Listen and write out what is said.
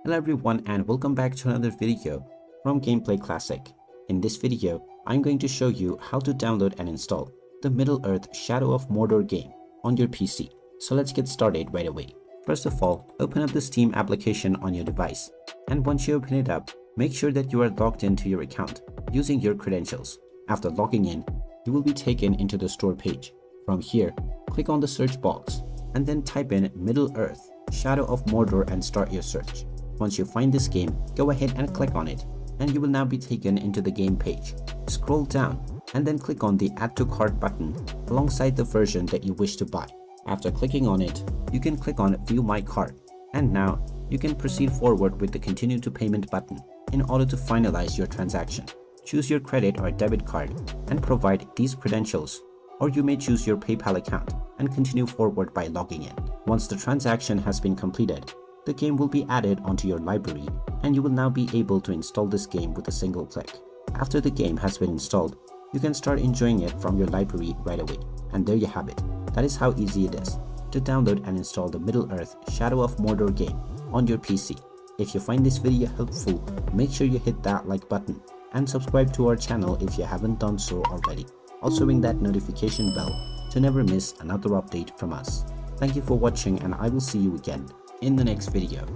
Hello everyone and welcome back to another video from Gameplay Classic. In this video, I'm going to show you how to download and install the Middle-earth Shadow of Mordor game on your PC. So let's get started right away. First of all, open up the Steam application on your device. And once you open it up, make sure that you are logged into your account using your credentials. After logging in, you will be taken into the store page. From here, click on the search box and then type in Middle-earth Shadow of Mordor and start your search. Once you find this game, go ahead and click on it and you will now be taken into the game page. Scroll down and then click on the Add to Cart button alongside the version that you wish to buy. After clicking on it, you can click on View My Cart, and now you can proceed forward with the Continue to Payment button in order to finalize your transaction. Choose your credit or debit card and provide these credentials, or you may choose your PayPal account and continue forward by logging in. Once the transaction has been completed, the game will be added onto your library and you will now be able to install this game with a single click. After the game has been installed, you can start enjoying it from your library right away. And there you have it. That is how easy it is to download and install the Middle-earth Shadow of Mordor game on your PC. If you find this video helpful, make sure you hit that like button and subscribe to our channel if you haven't done so already. Also ring that notification bell to never miss another update from us. Thank you for watching and I will see you again in the next video.